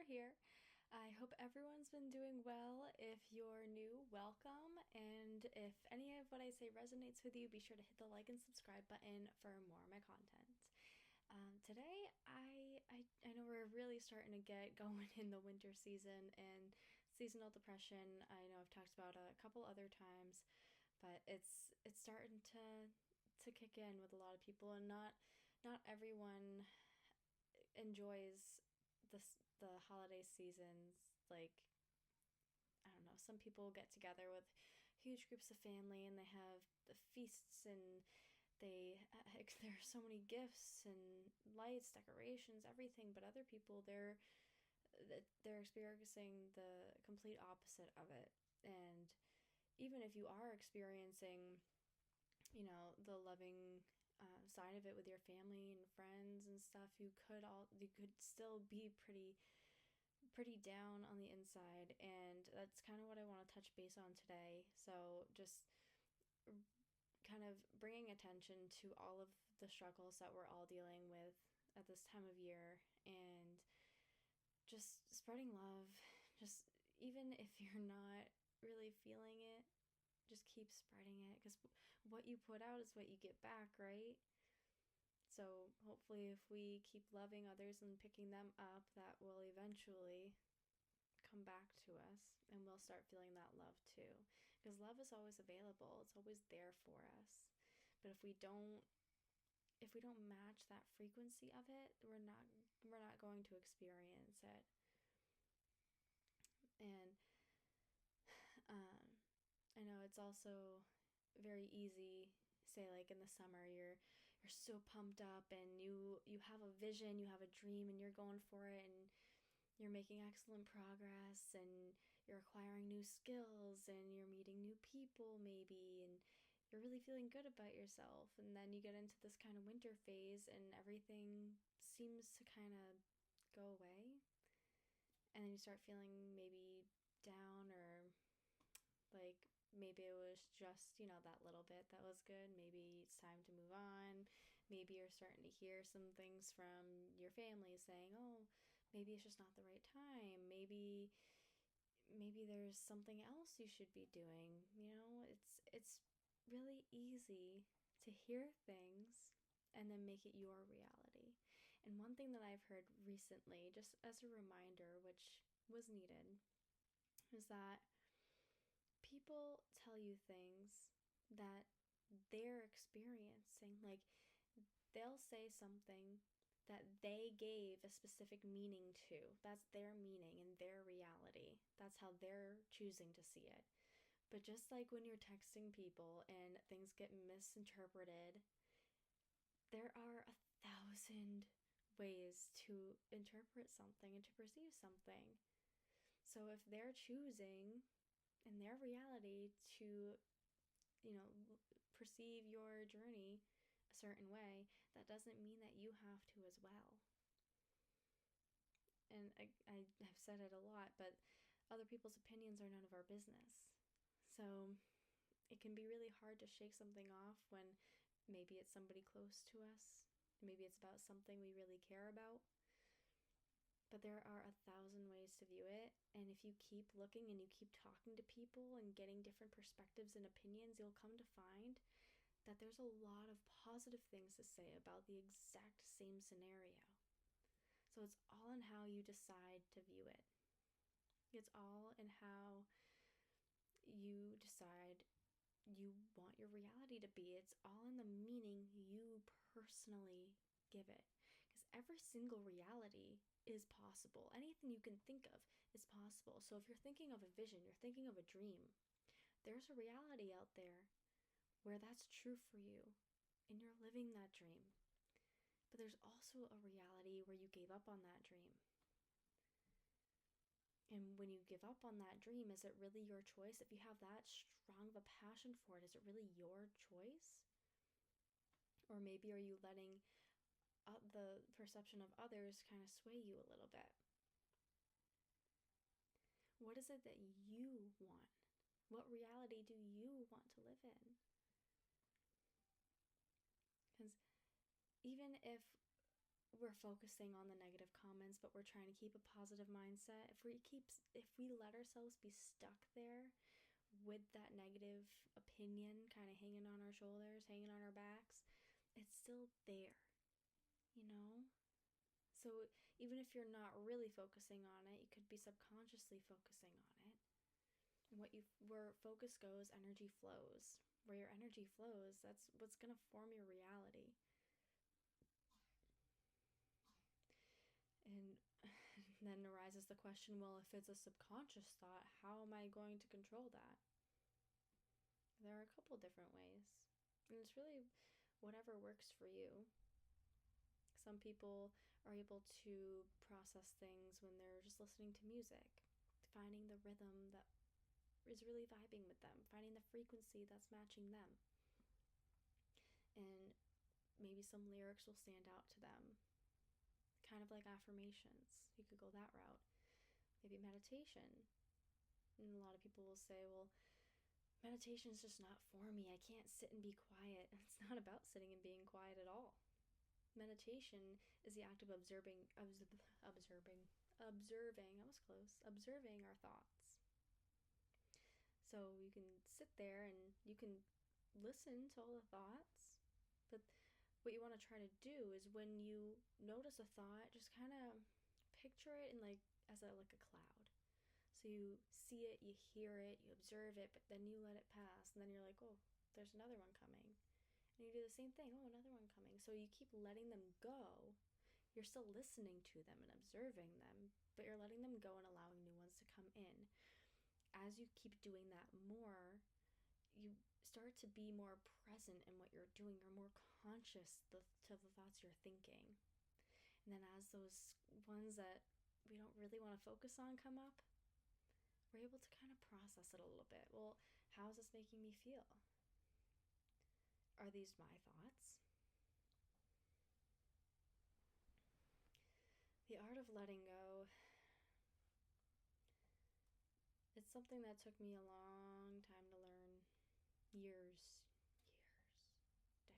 here. I hope everyone's been doing well. If you're new, welcome. And if any of what I say resonates with you, be sure to hit the like and subscribe button for more of my content. Today, I know we're really starting to get going in the winter season and seasonal depression. I know I've talked about a couple other times, but it's starting to kick in with a lot of people, and not everyone enjoys the holiday seasons. Like, I don't know, some people get together with huge groups of family and they have the feasts, and they there are so many gifts and lights, decorations, everything. But other people, they're experiencing the complete opposite of it. And even if you are experiencing, the loving side of it with your family and friends and stuff, you could still be pretty down on the inside. And that's kind of what I want to touch base on today. So just kind of bringing attention to all of the struggles that we're all dealing with at this time of year, and just spreading love. Just even if you're not really feeling it, just keep spreading it, because what you put out is what you get back, right? So hopefully, if we keep loving others and picking them up, that will eventually come back to us, and we'll start feeling that love too. Because love is always available, it's always there for us. But if we don't match that frequency of it, we're not going to experience it. And um I know it's also very easy, say like in the summer, you're so pumped up and you have a vision, you have a dream, and you're going for it, and you're making excellent progress, and you're acquiring new skills, and you're meeting new people maybe, and you're really feeling good about yourself. And then you get into this kind of winter phase and everything seems to kind of go away, and then you start feeling maybe down, or like maybe it was just, that little bit that was good. Maybe it's time to move on. Maybe you're starting to hear some things from your family saying, oh, maybe it's just not the right time. Maybe there's something else you should be doing. It's really easy to hear things and then make it your reality. And one thing that I've heard recently, just as a reminder, which was needed, is that people tell you things that they're experiencing. Like, they'll say something that they gave a specific meaning to. That's their meaning and their reality. That's how they're choosing to see it. But just like when you're texting people and things get misinterpreted, there are 1,000 ways to interpret something and to perceive something. So if they're choosing in their reality to, perceive your journey a certain way, that doesn't mean that you have to as well. And I have said it a lot, but other people's opinions are none of our business. So it can be really hard to shake something off when maybe it's somebody close to us. Maybe it's about something we really care about. But there are 1,000 ways to view it. And if you keep looking and you keep talking to people and getting different perspectives and opinions, you'll come to find that there's a lot of positive things to say about the exact same scenario. So it's all in how you decide to view it. It's all in how you decide you want your reality to be. It's all in the meaning you personally give it. Because every single reality is possible. Anything you can think of is possible. So if you're thinking of a vision, you're thinking of a dream, there's a reality out there where that's true for you and you're living that dream. But there's also a reality where you gave up on that dream. And when you give up on that dream, is it really your choice? If you have that strong of a passion for it, is it really your choice? Or maybe are you letting the perception of others kind of sway you a little bit? What is it that you want? What reality do you want to live in? Because even if we're focusing on the negative comments, but we're trying to keep a positive mindset. If we let ourselves be stuck there with that negative opinion kind of hanging on our shoulders, hanging on our backs, it's still there, you know? So even if you're not really focusing on it, you could be subconsciously focusing on it. And where focus goes, energy flows. Where your energy flows, that's what's going to form your reality. And then arises the question, well, if it's a subconscious thought, how am I going to control that? There are a couple different ways. And it's really whatever works for you. Some people are able to process things when they're just listening to music, finding the rhythm that is really vibing with them, finding the frequency that's matching them. And maybe some lyrics will stand out to them. Kind of like affirmations. You could go that route. Maybe meditation. And a lot of people will say, well, meditation's just not for me. I can't sit and be quiet. It's not about sitting and being quiet at all. Meditation is the act of observing our thoughts. So you can sit there and you can listen to all the thoughts, but what you want to try to do is when you notice a thought, just kind of picture it in like a cloud. So you see it, you hear it, you observe it, but then you let it pass, and then you're like, oh, there's another one coming. And you do the same thing, oh, another one coming. So you keep letting them go. You're still listening to them and observing them, but you're letting them go and allowing new ones to come in. As you keep doing that more, you start to be more present in what you're doing. You're more conscious to the thoughts you're thinking. And then as those ones that we don't really want to focus on come up, we're able to kind of process it a little bit. Well, how is this making me feel? Are these my thoughts? The art of letting go, it's something that took me a long time to learn. Years,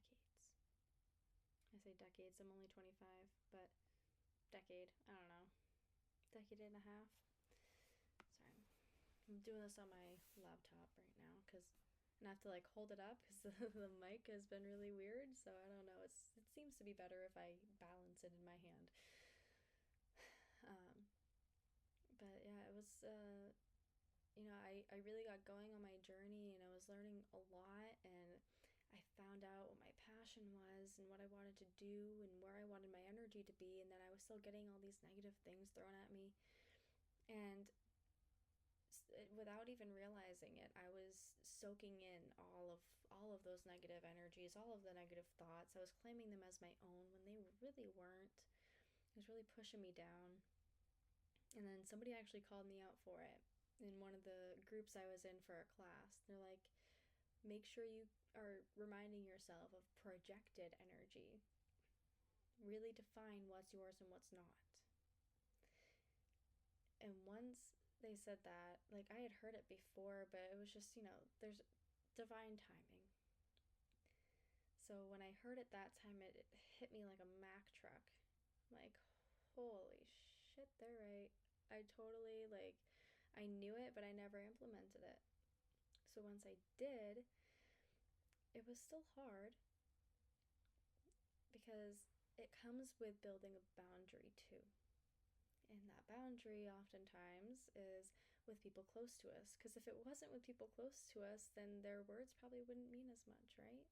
decades. I say decades, I'm only 25, but decade, I don't know. Decade and a half. Sorry. I'm doing this on my laptop right now and I have to like hold it up because the mic has been really weird, so I don't know. It seems to be better if I balance it in my hand. But yeah, it was I really got going on my journey and I was learning a lot, and I found out what my passion was and what I wanted to do and where I wanted my energy to be, and then I was still getting all these negative things thrown at me. And without even realizing it, I was soaking in all of those negative energies, all of the negative thoughts. I was claiming them as my own when they really weren't. It was really pushing me down. And then somebody actually called me out for it in one of the groups I was in for a class. They're like, make sure you are reminding yourself of projected energy. Really define what's yours and what's not. And once they said that, like, I had heard it before, but it was just, there's divine timing. So when I heard it that time, it hit me like a Mack truck. Like, holy shit, they're right. I totally, I knew it, but I never implemented it. So once I did, it was still hard because it comes with building a boundary too. And that boundary oftentimes is with people close to us. Because if it wasn't with people close to us, then their words probably wouldn't mean as much, right?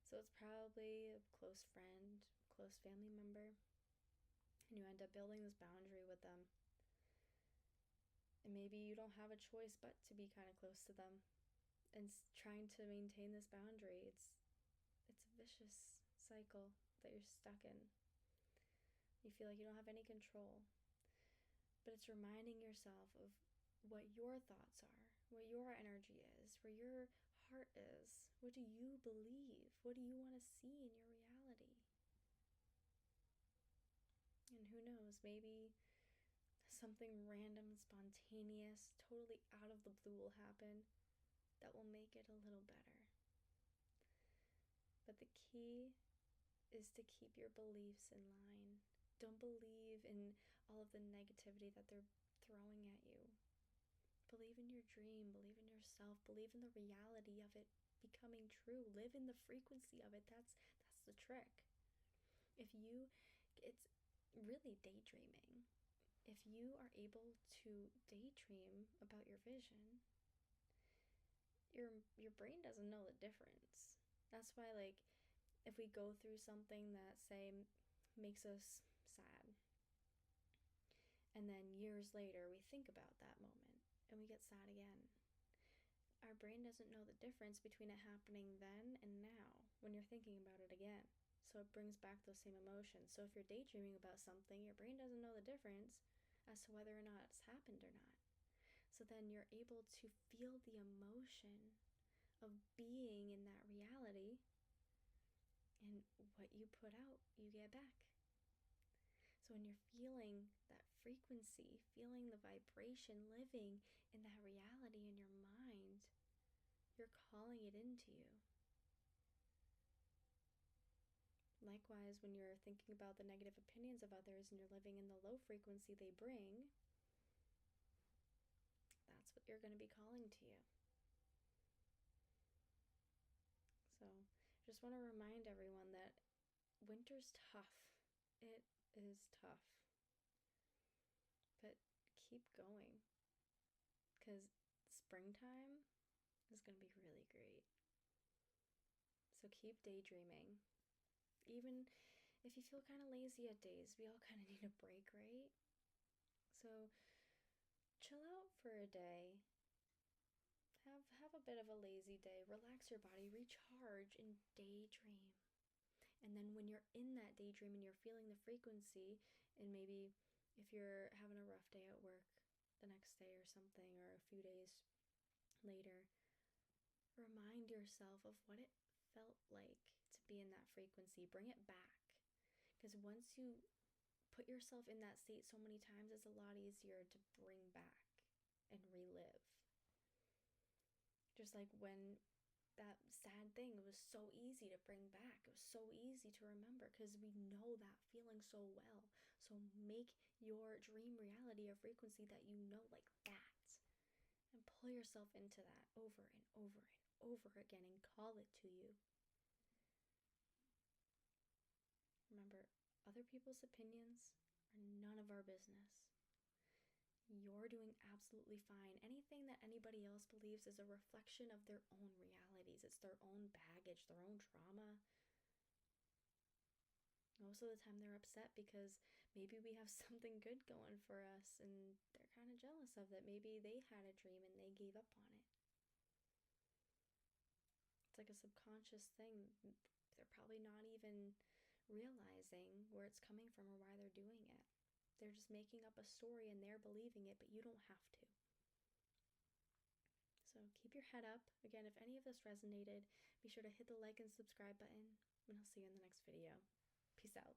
So it's probably a close friend, close family member, and you end up building this boundary with them. And maybe you don't have a choice but to be kind of close to them and trying to maintain this boundary. It's a vicious cycle that you're stuck in. You feel like you don't have any control. But it's reminding yourself of what your thoughts are, what your energy is, where your heart is. What do you believe? What do you want to see in your reality? And who knows, maybe something random, spontaneous, totally out of the blue will happen that will make it a little better. But the key is to keep your beliefs in line. Don't believe in all of the negativity that they're throwing at you. Believe in your dream, believe in yourself, believe in the reality of it becoming true. Live in the frequency of it. That's the trick. It's really daydreaming. If you are able to daydream about your vision, your brain doesn't know the difference. That's why, like, if we go through something that, say, makes us sad, and then years later we think about that moment and we get sad again, our brain doesn't know the difference between it happening then and now when you're thinking about it again. So it brings back those same emotions. So if you're daydreaming about something, your brain doesn't know the difference as to whether or not it's happened or not. So then you're able to feel the emotion of being in that reality, and what you put out, you get back. So when you're feeling that frequency, feeling the vibration, living in that reality in your mind, you're calling it into you. Likewise, when you're thinking about the negative opinions of others and you're living in the low frequency they bring, that's what you're going to be calling to you. So, just want to remind everyone that winter's tough. It is tough. But keep going, because springtime is going to be really great. So keep daydreaming. Even if you feel kind of lazy at days, we all kind of need a break, right? So chill out for a day. Have a bit of a lazy day. Relax your body, recharge, and daydream. And then when you're in that daydream and you're feeling the frequency, and maybe if you're having a rough day at work the next day or something, or a few days later, remind yourself of what it felt like to be in that frequency. Bring it back. Because once you put yourself in that state so many times, it's a lot easier to bring back and relive. Just like when that sad thing, it was so easy to bring back. It was so easy to remember because we know that feeling so well. So make your dream reality a frequency that you know, like that. And pull yourself into that over and over and over again and call it to you. Remember, other people's opinions are none of our business. You're doing absolutely fine. Anything that anybody else believes is a reflection of their own realities. It's their own baggage, their own trauma. Most of the time they're upset because maybe we have something good going for us and they're kind of jealous of it. Maybe they had a dream and they gave up on it. It's like a subconscious thing. They're probably not even realizing where it's coming from or why they're doing it. They're just making up a story and they're believing it, but you don't have to. So keep your head up. Again, if any of this resonated, be sure to hit the like and subscribe button, and I'll see you in the next video. Peace out.